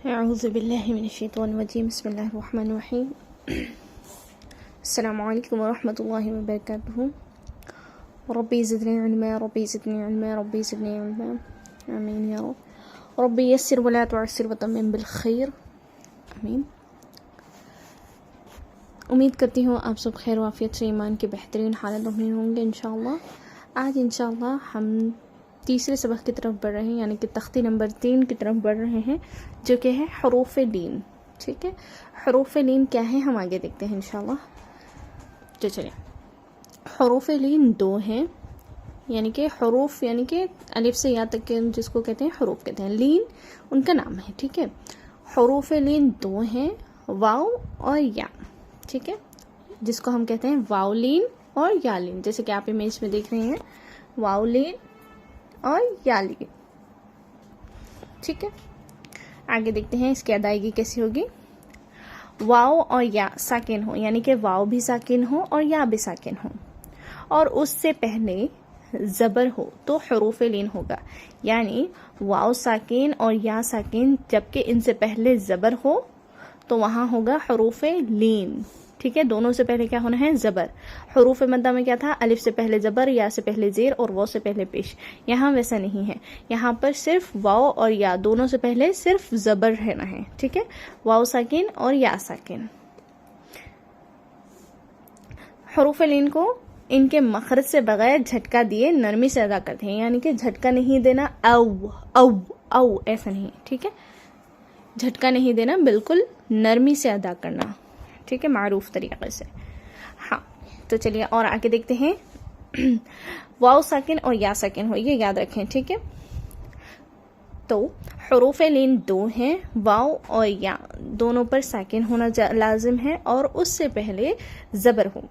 अऊज़ु बिल्लाहि मिनश्शैतानिर्रजीम बिस्मिल्लाहिर्रहमानिर्रहीम अस्सलामु अलैकुम वरहमतुल्लाहि वबरकातुहू रब्बी ज़िदनी इल्मा रब्बी ज़िदनी इल्मा रब्बी ज़िदनी इल्मा आमीन या रब रब्बी यस्सिर वला तुअस्सिर वतम्मिम बिल खैर आमीन। उम्मीद करती हूँ आप सब खैर वाफियत से ईमान की बेहतरीन हालतों में होंगे इंशाअल्लाह। आज इंशाअल्लाह हम तीसरे सबक की तरफ बढ़ रहे हैं, यानी कि तख्ती नंबर 3 की तरफ बढ़ रहे हैं, जो कि है हरूफ लीन। ठीक है, हरूफ लीन क्या है हम आगे देखते हैं इंशाअल्लाह। तो चलिए, हरूफ लीन 2 हैं, यानी कि हरूफ यानी कि अलिफ से या तक के जिसको कहते हैं हरूफ कहते हैं, लीन उनका नाम है। ठीक है, हरूफ लीन 2 हैं, वाव और या। ठीक है, जिसको हम कहते हैं वाव लीन और या लीन, जैसे कि आप इमेज में देख रहे हैं, वाव लीन और या लीन। ठीक है, आगे देखते हैं इसकी अदायगी कैसी होगी। वाव और या साकिन हो, यानी कि वाव भी साकिन हो और या भी साकिन हो, और उससे पहले ज़बर हो तो हरूफ लीन होगा। यानी वाव साकिन और या साकिन, जबकि इनसे पहले ज़बर हो तो वहाँ होगा हरूफ लीन। ठीक है, दोनों से पहले क्या होना है, ज़बर। हरूफ मद्दा में क्या था, अलिफ से पहले ज़बर, या से पहले ज़ेर और वाव से पहले पेश। यहाँ वैसा नहीं है, यहाँ पर सिर्फ वाव और या दोनों से पहले सिर्फ ज़बर रहना है। ठीक है, वाव साकिन और या साकिन। हरूफ लीन को इनके मखरज से बगैर झटका दिए नरमी से अदा करते हैं, यानी कि झटका नहीं देना, औ ऐसा नहीं। ठीक है, झटका नहीं देना, बिल्कुल नरमी से अदा करना। ठीक है, मारूफ तरीके से। हाँ, तो चलिए और आगे देखते हैं। वाव साकिन और या साकिन हो, ये याद रखें। ठीक है, तो हरूफ लीन 2 हैं, वाव और या दोनों पर साकिन होना लाजिम है, और उससे पहले ज़बर हो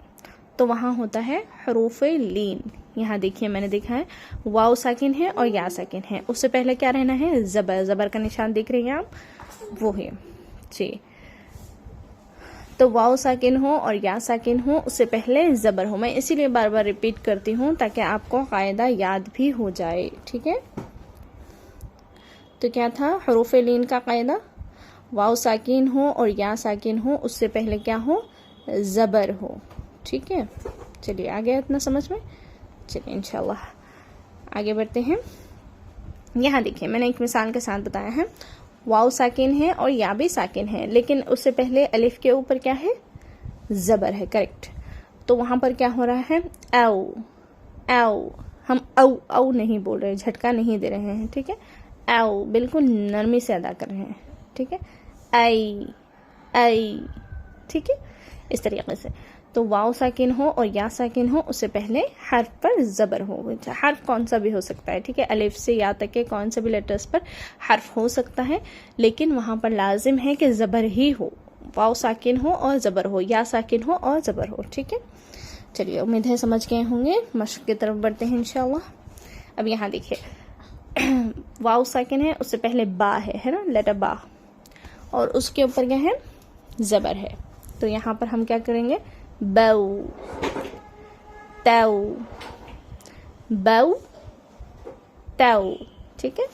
तो वहाँ होता है हरूफ लीन। यहाँ देखिए, मैंने देखा है वाव साकिन है और या साकिन है, उससे पहले क्या रहना है, ज़बर। ज़बर का निशान देख रहे हैं आप, वो है जी। तो वाव साकिन हो और या साकिन हो, उससे पहले ज़बर हो। मैं इसीलिए बार बार रिपीट करती हूँ ताकि आपको कायदा याद भी हो जाए। ठीक है, तो क्या था हरूफ लीन का कायदा, वाव साकिन हो और या साकिन हो, उससे पहले क्या हो, ज़बर हो। ठीक है, चलिए आगे इतना समझ में। चलिए इंशाल्लाह आगे बढ़ते हैं। यहाँ देखिए, मैंने एक मिसाल के साथ बताया है, वाव साकिन है और या भी साकिन है, लेकिन उससे पहले अलिफ के ऊपर क्या है, ज़बर है। करेक्ट, तो वहाँ पर क्या हो रहा है, औ। हम औ नहीं बोल रहे, झटका नहीं दे रहे हैं। ठीक है, औ बिल्कुल नरमी से अदा कर रहे हैं। ठीक है, आई। ठीक है, इस तरीके से। तो वाव साकिन हो और या साकिन हो, उससे पहले हर्फ पर ज़बर हो। हर्फ कौन सा भी हो सकता है। ठीक है, अलिफ से या तक के कौन सा भी लेटर्स पर हर्फ हो सकता है, लेकिन वहाँ पर लाजिम है कि ज़बर ही हो, वाव साकिन हो और ज़बर हो, या साकिन हो और ज़बर हो। ठीक है, चलिए उम्मीद है समझ गए होंगे। मश्क की तरफ बढ़ते हैं इंशाअल्लाह। अब यहाँ देखिए, वाव साकिन है, उससे पहले बा है ना, लेटर बा, और उसके ऊपर क्या है, ज़बर है। तो यहाँ पर हम क्या करेंगे, बऊ, तऊ, बऊ, तऊ। ठीक है,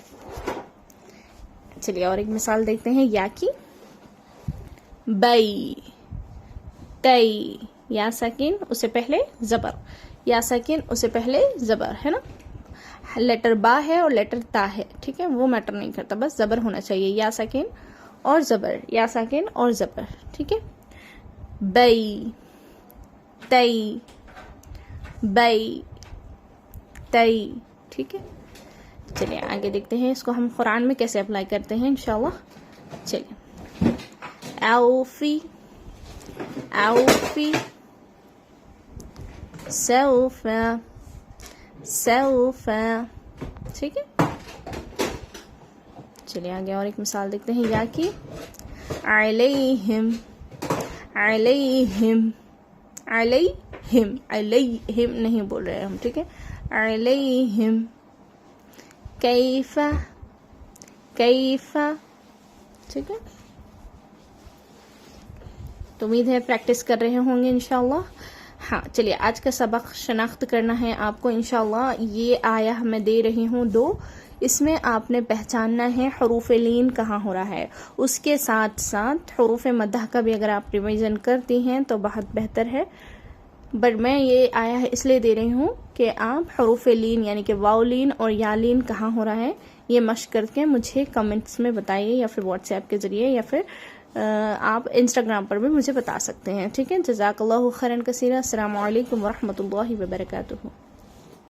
चलिए और एक मिसाल देखते हैं या की। बई, तई, या साकिन उससे पहले ज़बर, या साकिन उससे पहले ज़बर है ना, लेटर बा है और लेटर ता है। ठीक है, वो मैटर नहीं करता, बस ज़बर होना चाहिए, या साकिन और ज़बर, या साकिन और ज़बर। ठीक है, बई, तई, बई, तई। ठीक है, चलिए आगे देखते हैं इसको हम कुरान में कैसे अप्लाई करते हैं इंशाल्लाह। चलिए, औफी, औफी, सौफा, सौफा। ठीक है, चलिए आगे और एक मिसाल देखते हैं या की। अलैहिम, अलैहिम, अलैहिम, अलैहिम नहीं बोल रहे हम। ठीक है, अलैहिम, कैफा, कैफा। ठीक है, तो उम्मीद है प्रैक्टिस कर रहे होंगे इंशाल्लाह। हाँ, चलिए आज का सबक शनाख्त करना है आपको इंशाल्लाह। ये आया मैं दे रही हूँ 2, इसमें आपने पहचानना है हरूफ लीन कहाँ हो रहा है। उसके साथ साथ हरूफ मद्दा का भी अगर आप रिवीजन करती हैं तो बहुत बेहतर है, बट मैं ये आया है इसलिए दे रही हूँ कि आप हरूफ लीन यानी कि वाउलीन और यालीन कहाँ हो रहा है ये मश्क करके मुझे कमेंट्स में बताइए, या फिर व्हाट्सएप के ज़रिए, या फिर आप इंस्टाग्राम पर भी मुझे बता सकते हैं। ठीक है, जज़ाकल्लाहु खैरन कसीरा। अस्सलामु अलैकुम वरहमतुल्लाहि वबरकातुहू।